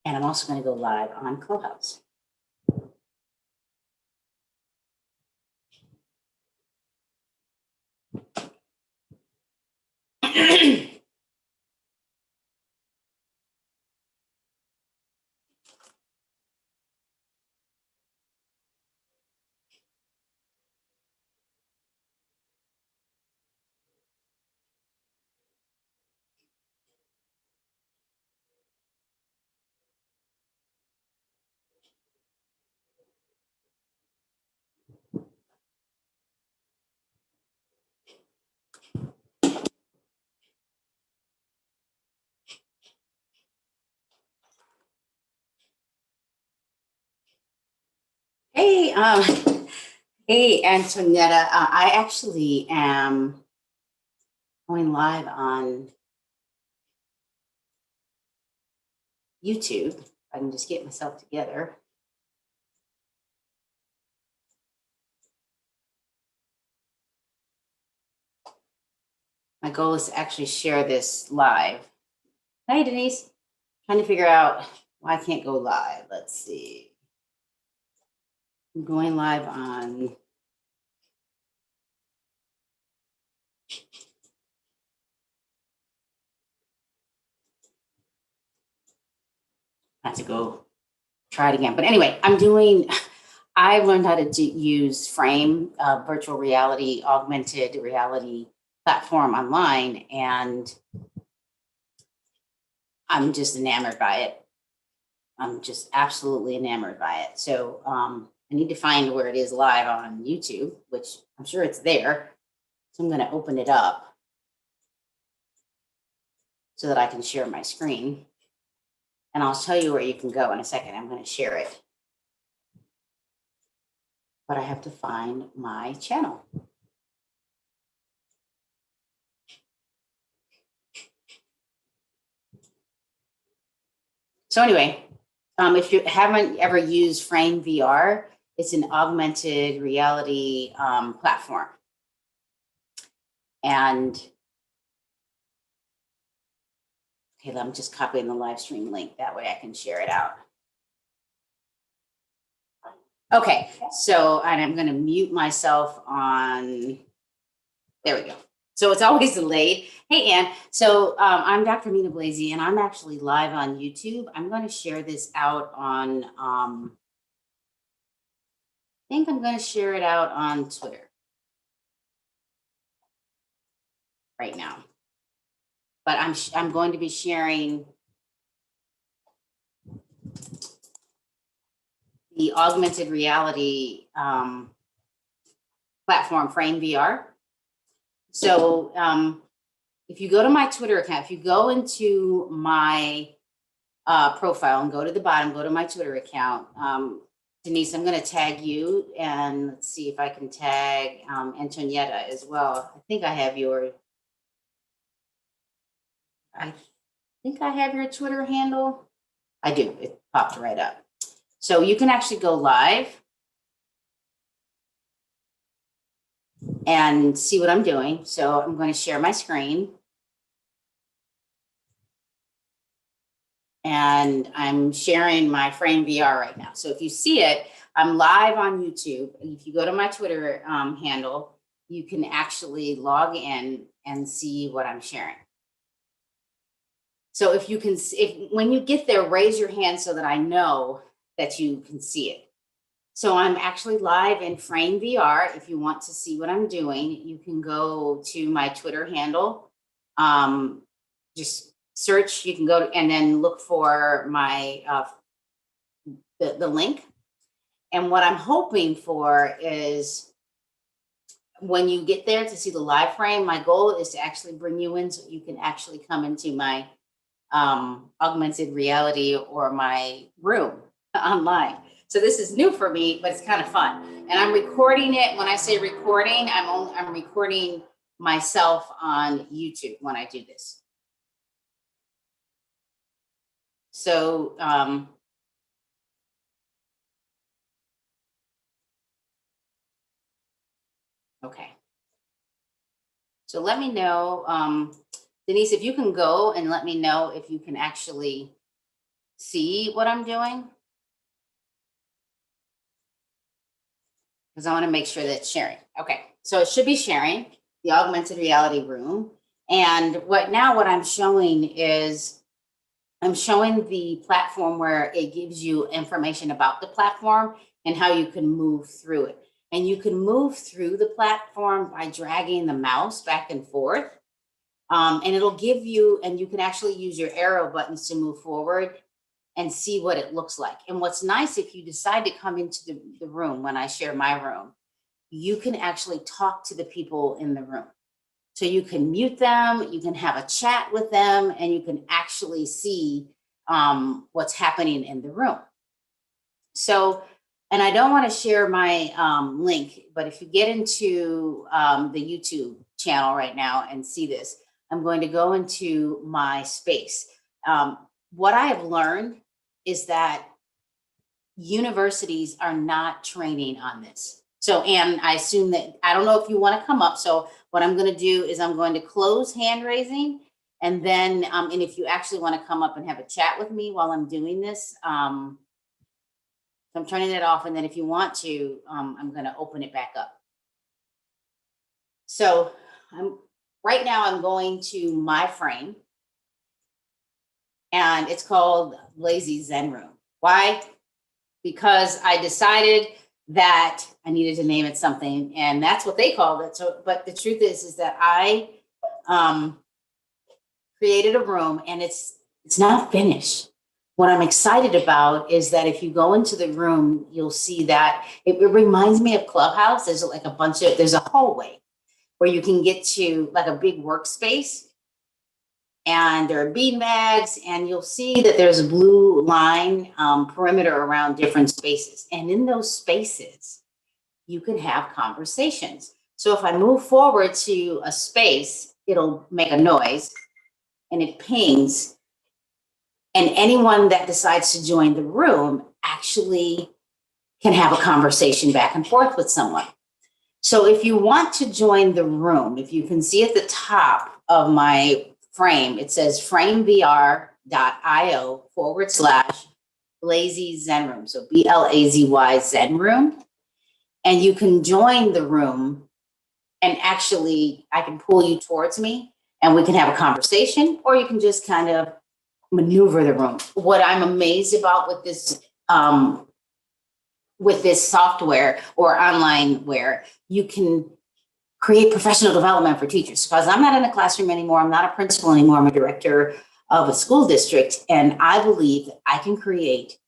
And I'm also going to go live on Clubhouse. Hey, hey, Antonetta. I actually am going live on YouTube. I can just get myself together. My goal is to actually share this live. Hey, Denise. Trying to figure out why I can't go live. Let's see. I'm going live on. I have to go try it again. But anyway, I learned how to use Frame, virtual reality, augmented reality platform online, and I'm just enamored by it. I'm just absolutely enamored by it. So I need to find where it is live on YouTube, which I'm sure it's there. So I'm going to open it up so that I can share my screen. And I'll tell you where you can go in a second. I'm going to share it. But I have to find my channel. So anyway, if you haven't ever used Frame VR, it's an augmented reality platform. And okay, I'm just copying the live stream link. That way I can share it out. Okay, so and I'm going to mute myself on, there we go. So it's always delayed. Hey, Ann. So I'm Dr. Nina Blazey, and I'm actually live on YouTube. I'm going to share this out on, I think I'm going to share it out on Twitter right now. But I'm going to be sharing the augmented reality platform, Frame VR. So if you go to my Twitter account, if you go into my profile and go to the bottom, go to my Twitter account, Denise, I'm going to tag you, and let's see if I can tag Antonietta as well. I think I have your Twitter handle. I do. It popped right up. So you can actually go live and see what I'm doing. So I'm going to share my screen. And I'm sharing my Frame VR right now. So if you see it, I'm live on YouTube. If you go to my Twitter handle, you can actually log in and see what I'm sharing. So if you can, when you get there, raise your hand so that I know that you can see it. So I'm actually live in Frame VR. If you want to see what I'm doing, you can go to my Twitter handle. Just search, you can go and then look for my the link. And what I'm hoping for is when you get there to see the live frame, my goal is to actually bring you in so you can actually come into my augmented reality or my room online. So this is new for me, but it's kind of fun. And I'm recording it. When I say recording, I'm recording myself on YouTube when I do this. So okay. So let me know, Denise, if you can go and let me know if you can actually see what I'm doing? Because I want to make sure that it's sharing. Okay, so it should be sharing the augmented reality room. And what I'm showing is I'm showing the platform where it gives you information about the platform and how you can move through it. And you can move through the platform by dragging the mouse back and forth. And it'll give you, and you can actually use your arrow buttons to move forward and see what it looks like. And what's nice, if you decide to come into the room when I share my room, you can actually talk to the people in the room. So you can mute them, you can have a chat with them, and you can actually see what's happening in the room. So, and I don't want to share my link, but if you get into the YouTube channel right now and see this, I'm going to go into my space. What I have learned is that universities are not training on this. So, and I assume that, I don't know if you want to come up. So what I'm going to do is I'm going to close hand raising. And then, and if you actually want to come up and have a chat with me while I'm doing this, I'm turning it off. And then if you want to, I'm going to open it back up. So right now I'm going to my frame, and it's called Lazy Zen Room. Why? Because I decided that I needed to name it something, and that's what they called it. So, but the truth is that I created a room, and it's not finished. What I'm excited about is that if you go into the room, you'll see that it reminds me of Clubhouse. There's like there's a hallway where you can get to like a big workspace, and there are bean bags, and you'll see that there's a blue line perimeter around different spaces. And in those spaces, you can have conversations. So if I move forward to a space, it'll make a noise and it pings. And anyone that decides to join the room actually can have a conversation back and forth with someone. So if you want to join the room, if you can see at the top of my frame, it says framevr.io/Lazy Zen Room. So BLAZY Zen Room. And you can join the room, and actually I can pull you towards me and we can have a conversation, or you can just kind of maneuver the room. What I'm amazed about with this software or online where you can create professional development for teachers, because I'm not in a classroom anymore. I'm not a principal anymore. I'm a director of a school district. And I believe that I can create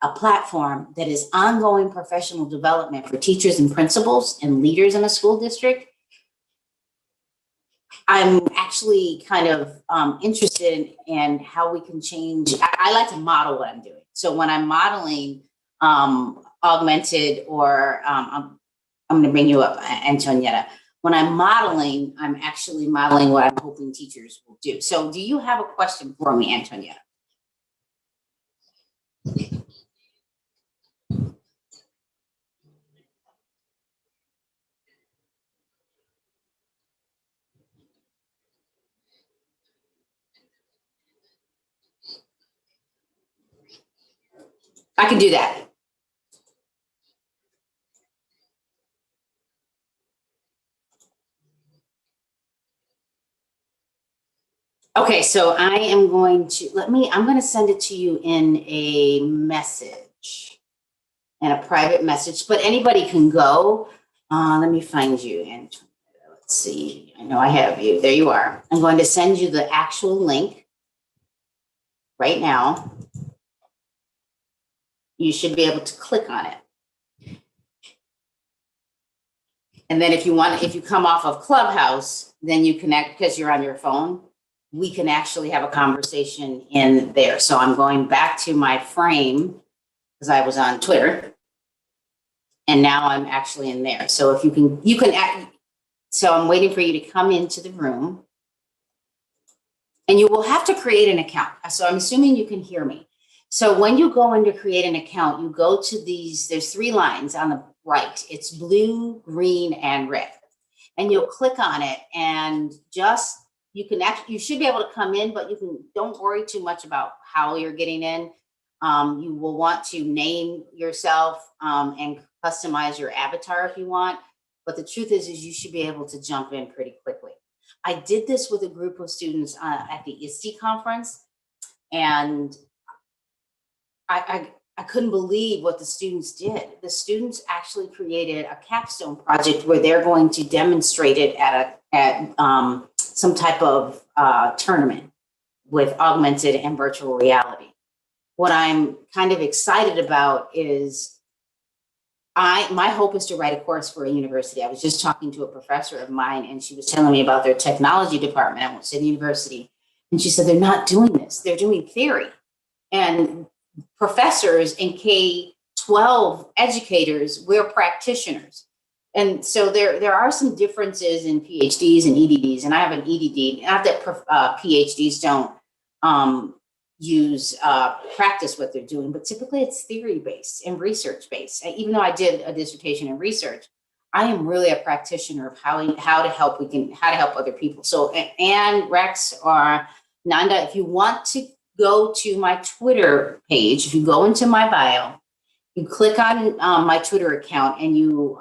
a platform that is ongoing professional development for teachers and principals and leaders in a school district. I'm actually kind of interested in how we can change. I like to model what I'm doing. So when I'm modeling augmented, or I'm going to bring you up, Antonietta. When I'm modeling, I'm actually modeling what I'm hoping teachers will do. So do you have a question for me, Antonietta? I can do that. Okay, so I am going to, I'm going to send it to you in a message, and a private message, but anybody can go. Let me find you, and let's see. I know I have you. There you are. I'm going to send you the actual link right now. You should be able to click on it. And then if you come off of Clubhouse, then you connect, because you're on your phone, we can actually have a conversation in there. So I'm going back to my frame, because I was on Twitter, and now I'm actually in there. So if so I'm waiting for you to come into the room, and you will have to create an account. So I'm assuming you can hear me. So when you go in to create an account, you go to there's 3 lines on the right. It's blue, green, and red. And you'll click on it, and you should be able to come in, but don't worry too much about how you're getting in. You will want to name yourself and customize your avatar if you want. But the truth is you should be able to jump in pretty quickly. I did this with a group of students at the ISTE conference, and I couldn't believe what the students did. The students actually created a capstone project where they're going to demonstrate it at some type of tournament with augmented and virtual reality. What I'm kind of excited about is my hope is to write a course for a university. I was just talking to a professor of mine, and she was telling me about their technology department. I won't say the university. And she said, they're not doing this. They're doing theory. And professors and K-12 educators, we're practitioners. And so there are some differences in PhDs and EDDs. And I have an EDD, not that PhDs don't practice what they're doing, but typically it's theory-based and research-based. Even though I did a dissertation in research, I am really a practitioner of how to help other people. So Anne, Rex, or Nanda, if you want to go to my Twitter page, if you go into my bio, you click on my Twitter account and you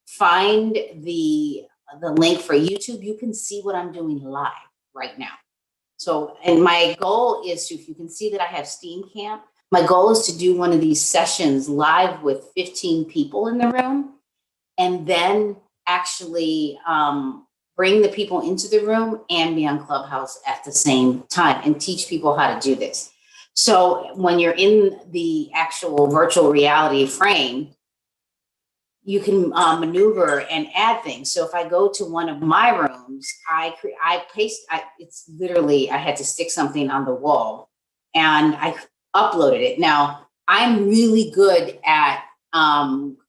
find the link for YouTube, you can see what I'm doing live right now. So, and my goal is to, if you can see that I have Steam Camp, my goal is to do one of these sessions live with 15 people in the room, and then actually bring the people into the room and be on Clubhouse at the same time and teach people how to do this. So when you're in the actual virtual reality frame, you can maneuver and add things. So if I go to one of my rooms, it's literally, I had to stick something on the wall and I uploaded it. Now, I'm really good at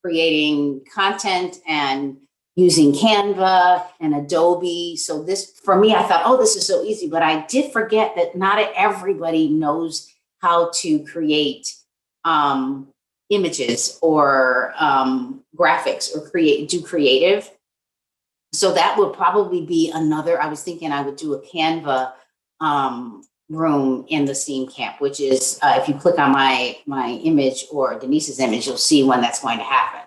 creating content and using Canva and Adobe. So this, for me, I thought, oh, this is so easy, but I did forget that not everybody knows how to create images or graphics or do creative. So that would probably be another, I was thinking I would do a Canva room in the Steam Camp, which is, if you click on my image or Denise's image, you'll see when that's going to happen.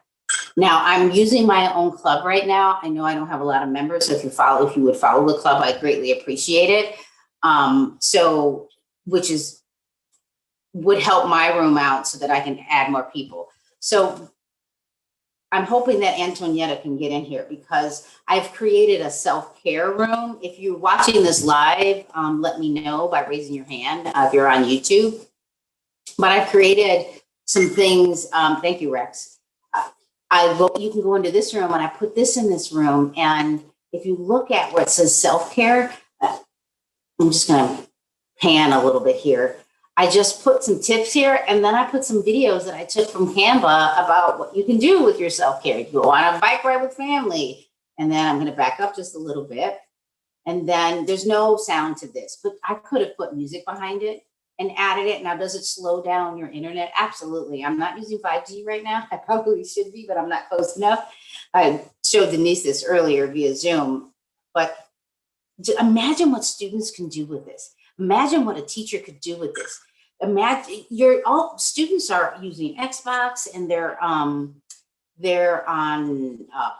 Now, I'm using my own club right now. I know I don't have a lot of members, so if you would follow the club, I'd greatly appreciate it. Would help my room out so that I can add more people. So I'm hoping that Antonietta can get in here because I've created a self-care room. If you're watching this live, let me know by raising your hand if you're on YouTube. But I've created some things. Thank you, Rex. You can go into this room and I put this in this room. And if you look at where it says self-care, I'm just gonna pan a little bit here. I just put some tips here, and then I put some videos that I took from Canva about what you can do with your self-care. You go on a bike ride with family, and then I'm going to back up just a little bit. And then there's no sound to this, but I could have put music behind it and added it. Now, does it slow down your internet? Absolutely. I'm not using 5G right now. I probably should be, but I'm not close enough. I showed Denise this earlier via Zoom, but imagine what students can do with this. Imagine what a teacher could do with this. Imagine all students are using Xbox and they're on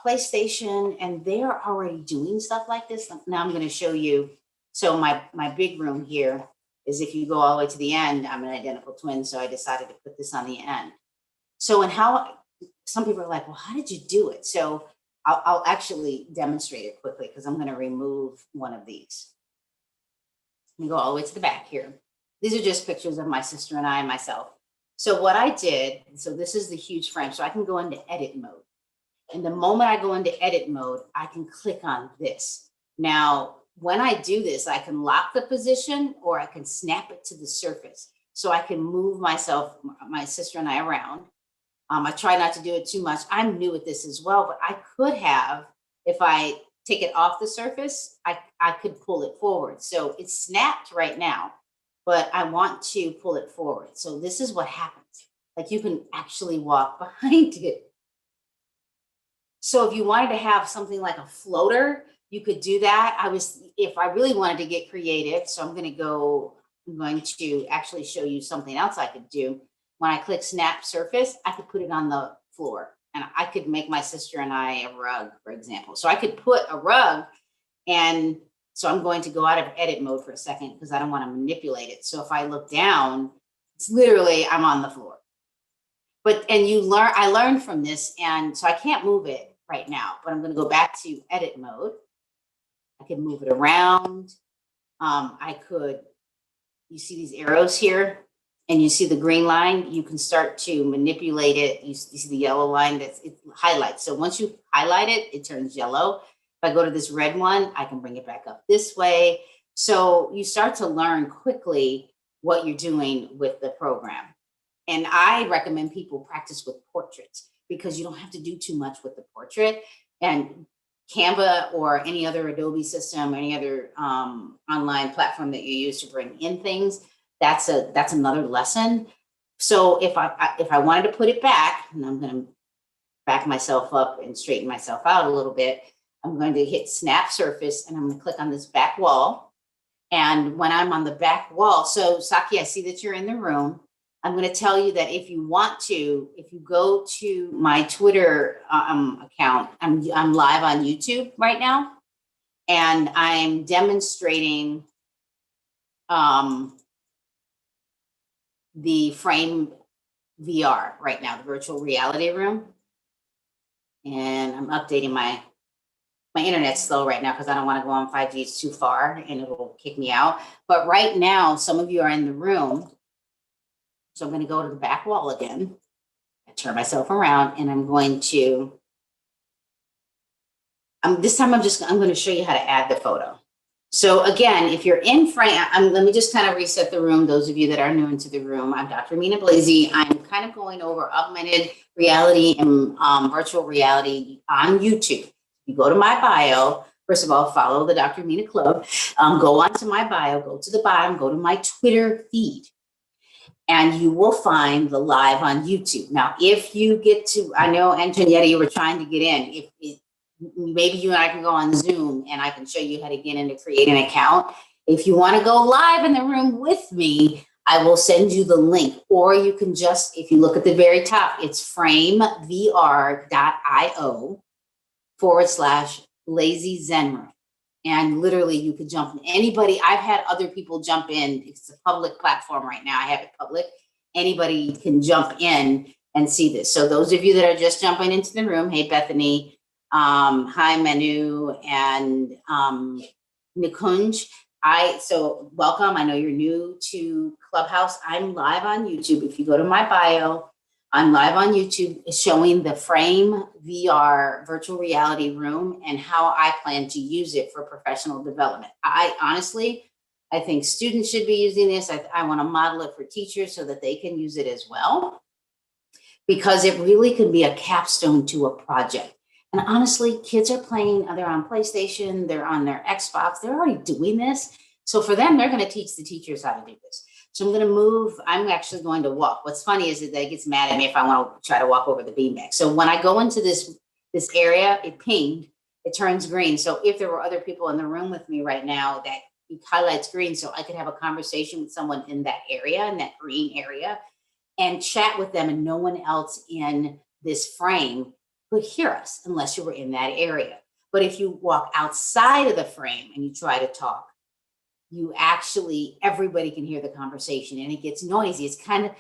PlayStation and they're already doing stuff like this. Now I'm going to show you. So my big room here is, if you go all the way to the end, I'm an identical twin. So I decided to put this on the end. So, and how some people are like, well, how did you do it? So I'll actually demonstrate it quickly because I'm going to remove one of these. Let me go all the way to the back here. These are just pictures of my sister and I and myself. So what I did, so this is the huge frame. So I can go into edit mode. And the moment I go into edit mode, I can click on this. Now, when I do this, I can lock the position or I can snap it to the surface. So I can move my sister and I around. I try not to do it too much. I'm new at this as well, but I could have, if I take it off the surface, I could pull it forward. So it's snapped right now, but I want to pull it forward. So this is what happens. Like, you can actually walk behind it. So if you wanted to have something like a floater, you could do that. If I really wanted to get creative, so I'm going to go I'm going to actually show you something else I could do. When I click snap surface, I could put it on the floor, and I could make my sister and I a rug, for example. So I could put a rug, and so I'm going to go out of edit mode for a second because I don't want to manipulate it. So if I look down, it's literally, I'm on the floor. And I learned from this, and so I can't move it right now, but I'm going to go back to edit mode. I can move it around. You see these arrows here, and you see the green line, you can start to manipulate it. You see the yellow line, it highlights. So once you highlight it, it turns yellow. If I go to this red one, I can bring it back up this way. So you start to learn quickly what you're doing with the program. And I recommend people practice with portraits because you don't have to do too much with the portrait. And Canva or any other Adobe system, any other online platform that you use to bring in things, that's another lesson. So if I wanted to put it back, and I'm going to back myself up and straighten myself out a little bit, I'm going to hit snap surface, and I'm going to click on this back wall. And when I'm on the back wall, so Saki, I see that you're in the room. I'm going to tell you that if you want to, if you go to my Twitter account, I'm live on YouTube right now, and I'm demonstrating the Frame VR right now, the virtual reality room. And I'm updating my internet's slow right now because I don't want to go on 5G. It's too far and it will kick me out. But right now, some of you are in the room. So I'm going to go to the back wall again. I turn myself around, and I'm going to, this time I'm going to show you how to add the photo. So again, if you're in frame, let me just kind of reset the room. Those of you that are new into the room, I'm Dr. Mina Blasi. I'm kind of going over augmented reality and virtual reality on YouTube. You go to my bio. First of all, follow the Dr. Mina Club. Go onto my bio, go to the bottom, go to my Twitter feed, and you will find the live on YouTube. Now, if you get to, I know Antonietta, you were trying to get in. Maybe you and I can go on Zoom and I can show you how to get in to create an account. If you want to go live in the room with me, I will send you the link. Or you can just, if you look at the very top, it's framevr.io/lazy zen room. And literally you could jump in. Anybody, I've had other people jump in. It's a public platform right now. I have it public. Anybody can jump in and see this. So those of you that are just jumping into the room, hey, Bethany, hi, Manu, and Nikunj. So welcome. I know you're new to Clubhouse. I'm live on YouTube. If you go to my bio, I'm live on YouTube showing the Frame VR virtual reality room and how I plan to use it for professional development. I think students should be using this. I want to model it for teachers so that they can use it as well, because it really can be a capstone to a project. And honestly, kids are playing, they're on PlayStation, they're on their Xbox, they're already doing this. So for them, they're going to teach the teachers how to do this. So I'm going to move, I'm actually going to walk. What's funny is that they gets mad at me if I want to try to walk over the beanbag. So when I go into this area, it pinged, it turns green. So if there were other people in the room with me right now, that it highlights green, so I could have a conversation with someone in that area, in that green area, and chat with them, and no one else in this frame could hear us unless you were in that area. But if you walk outside of the frame and you try to talk, everybody can hear the conversation, and it gets noisy. It's kind of,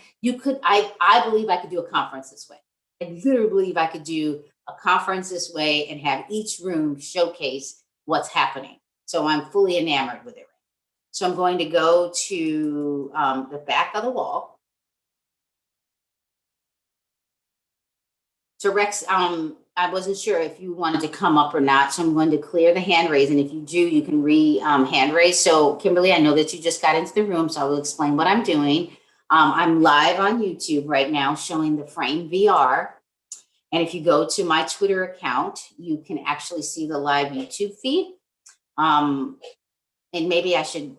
I believe I could do a conference this way. I literally believe I could do a conference this way and have each room showcase what's happening. So I'm fully enamored with it. So I'm going to go to the back of the wall. So Rex, I wasn't sure if you wanted to come up or not, so I'm going to clear the hand raise, and if you do, you can hand raise. So Kimberly, I know that you just got into the room, so I will explain what I'm doing. I'm live on YouTube right now showing the Frame VR, and if you go to my Twitter account, you can actually see the live YouTube feed. And maybe I should,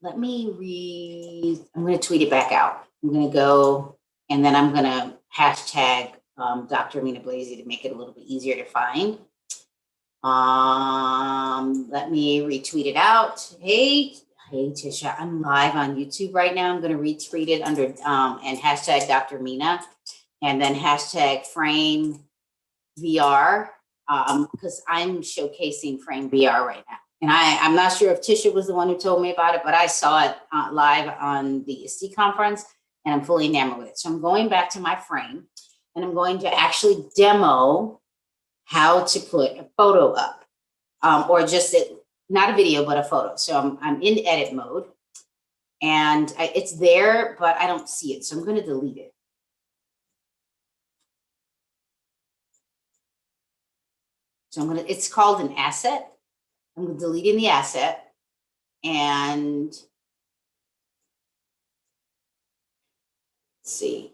I'm going to tweet it back out. I'm going to go, and then I'm going to hashtag Dr. Mina Blasi to make it a little bit easier to find. Let me retweet it out. Hey, Hey, Tisha, I'm live on YouTube right now. I'm going to retweet it under and hashtag Dr. Mina and then hashtag frame VR because I'm showcasing frame VR right now. And I'm not sure if Tisha was the one who told me about it, but I saw it live on the ISTE conference and I'm fully enamored with it. So I'm going back to my frame and I'm going to actually demo how to put a photo up or just not a video, but a photo. So I'm in edit mode and it's there, but I don't see it. So I'm going to delete it. So it's called an asset. I'm deleting the asset and let's see.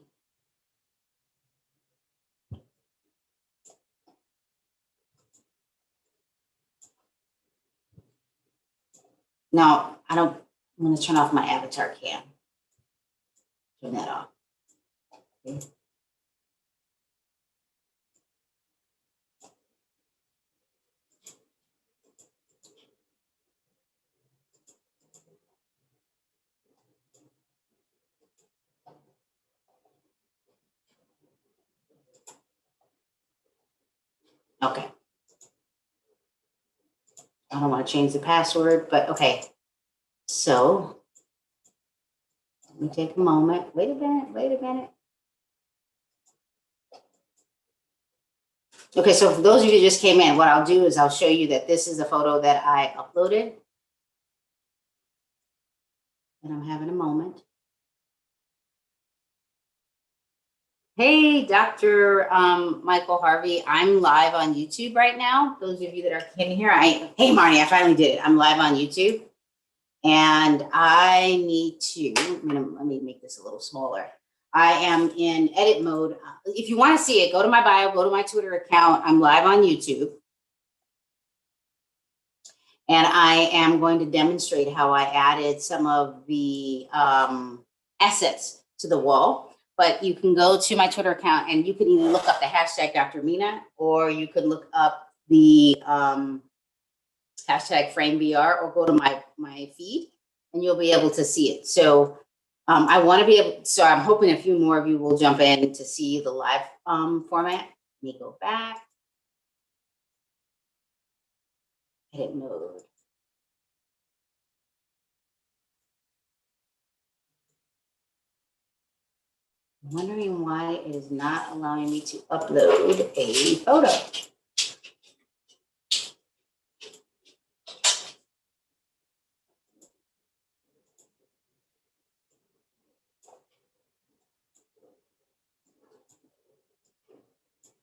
Now, I'm going to turn off my avatar cam. Turn that off. Okay. Okay. I don't want to change the password, but okay. So let me take a moment. Wait a minute. Okay, so for those of you who just came in, what I'll do is I'll show you that this is a photo that I uploaded. And I'm having a moment. Hey, Dr. Michael Harvey, I'm live on YouTube right now. Those of you that are in here, hey, Marnie, I finally did it. I'm live on YouTube. And I need to, let me make this a little smaller. I am in edit mode. If you want to see it, go to my bio, go to my Twitter account. I'm live on YouTube. And I am going to demonstrate how I added some of the assets to the wall. But you can go to my Twitter account and you can either look up the hashtag Dr. Mina, or you could look up the hashtag frame VR, or go to my feed and you'll be able to see it. So I want to be able, so I'm hoping a few more of you will jump in to see the live format. Let me go back. Edit mode. I'm wondering why it is not allowing me to upload a photo.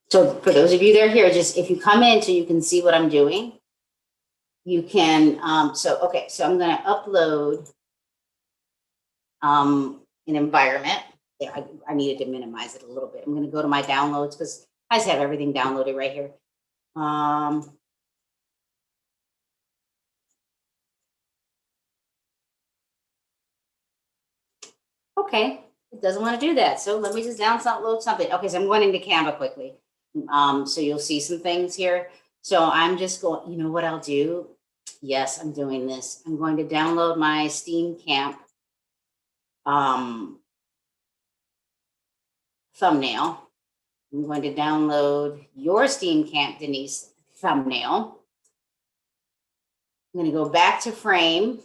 So for those of you that are here, just if you come in so you can see what I'm doing, you can, okay, so I'm gonna upload an environment. Yeah, I needed to minimize it a little bit. I'm gonna go to my downloads because I just have everything downloaded right here. Okay, it doesn't want to do that. So let me just download something. Okay, so I'm going into Canva quickly. So you'll see some things here. So I'm just going, you know what I'll do? Yes, I'm doing this. I'm going to download my Steam Camp thumbnail. I'm going to download your Steam Camp Denise thumbnail. I'm going to go back to Frame.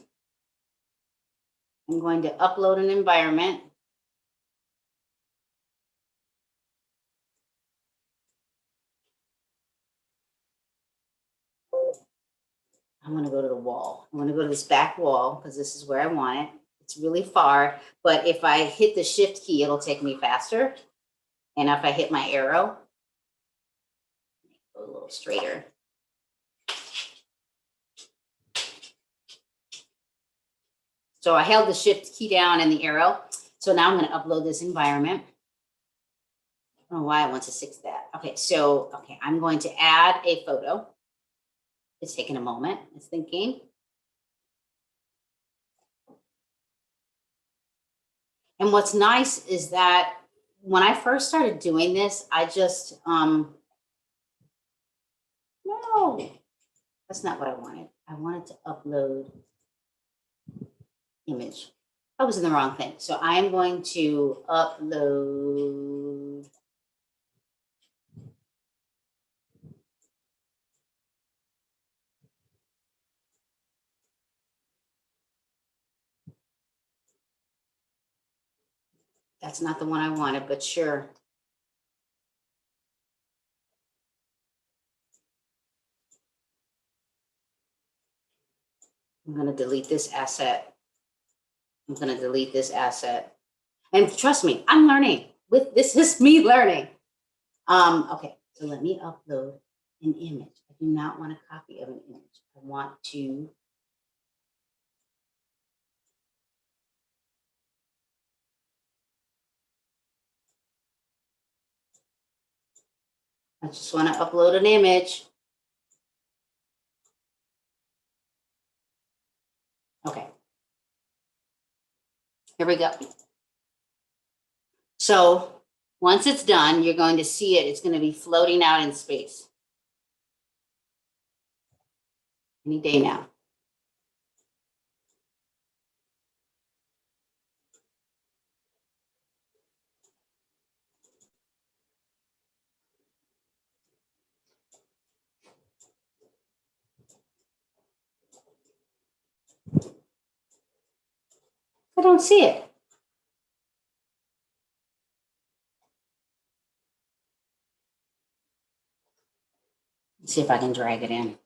I'm going to upload an environment. I'm going to go to the wall. I'm going to go to this back wall because this is where I want it. It's really far, but if I hit the shift key, it'll take me faster. And if I hit my arrow, go a little straighter. So I held the shift key down and the arrow. So now I'm going to upload this environment. I don't know why I want to 6 that. Okay, so, okay, I'm going to add a photo. It's taking a moment. It's thinking. And what's nice is that when I first started doing this, I just, no, that's not what I wanted. I wanted to upload image. I was in the wrong thing. So I'm going to upload. That's not the one I wanted, but sure. I'm going to delete this asset. I'm going to delete this asset. And trust me, I'm learning. This is me learning. Okay, so let me upload an image. I do not want a copy of an image. I want to I just want to upload an image. Okay. Here we go. So once it's done, you're going to see it. It's going to be floating out in space. Any day now. I don't see it. Let's see if I can drag it in.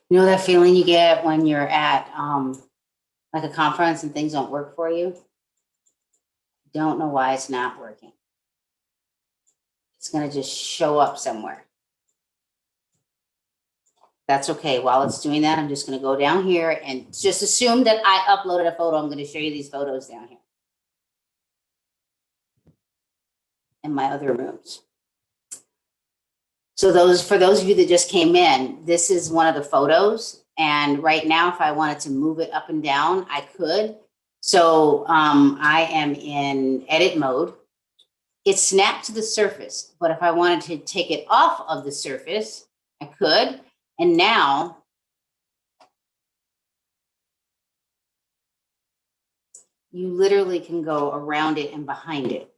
You know that feeling you get when you're at like a conference and things don't work for you? Don't know why it's not working. It's going to just show up somewhere. That's okay. While it's doing that, I'm just going to go down here and just assume that I uploaded a photo. I'm going to show you these photos down here in my other rooms. So for those of you that just came in, this is one of the photos. And right now, if I wanted to move it up and down, I could. So I am in edit mode. It's snapped to the surface, but if I wanted to take it off of the surface, I could. And now you literally can go around it and behind it,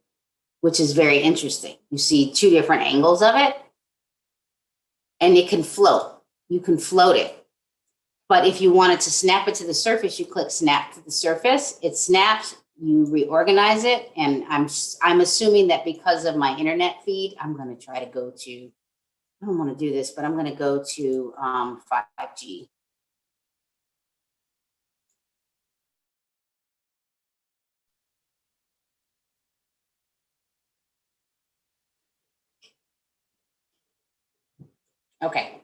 which is very interesting. You see two different angles of it, and it can float. You can float it. But if you wanted to snap it to the surface, you click snap to the surface. It snaps, you reorganize it. And I'm assuming that because of my internet feed, I'm going to try to go to, I don't want to do this, but I'm going to go to 5G. Okay.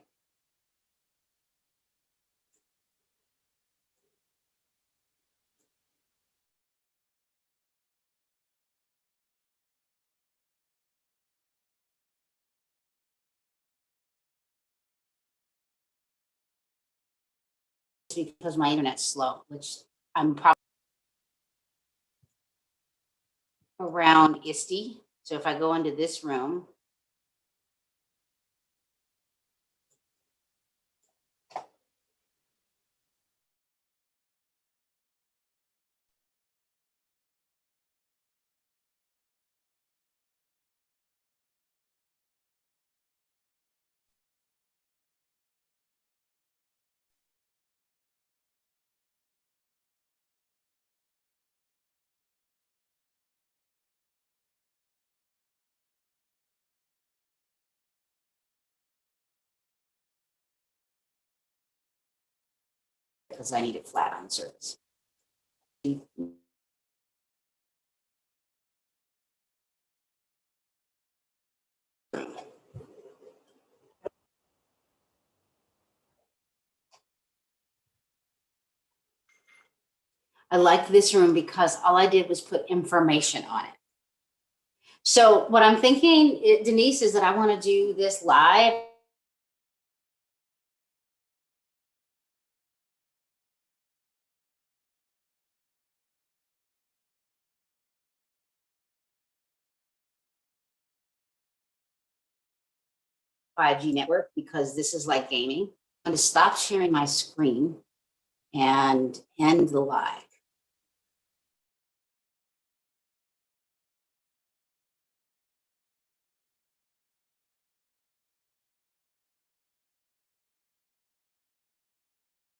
Because my internet's slow, which I'm probably around ISTE. So if I go into this room, because I need it flat on surface. I like this room because all I did was put information on it. So what I'm thinking, Denise, is that I want to do this live. .5G network, because this is like gaming. I'm going to stop sharing my screen and end the live.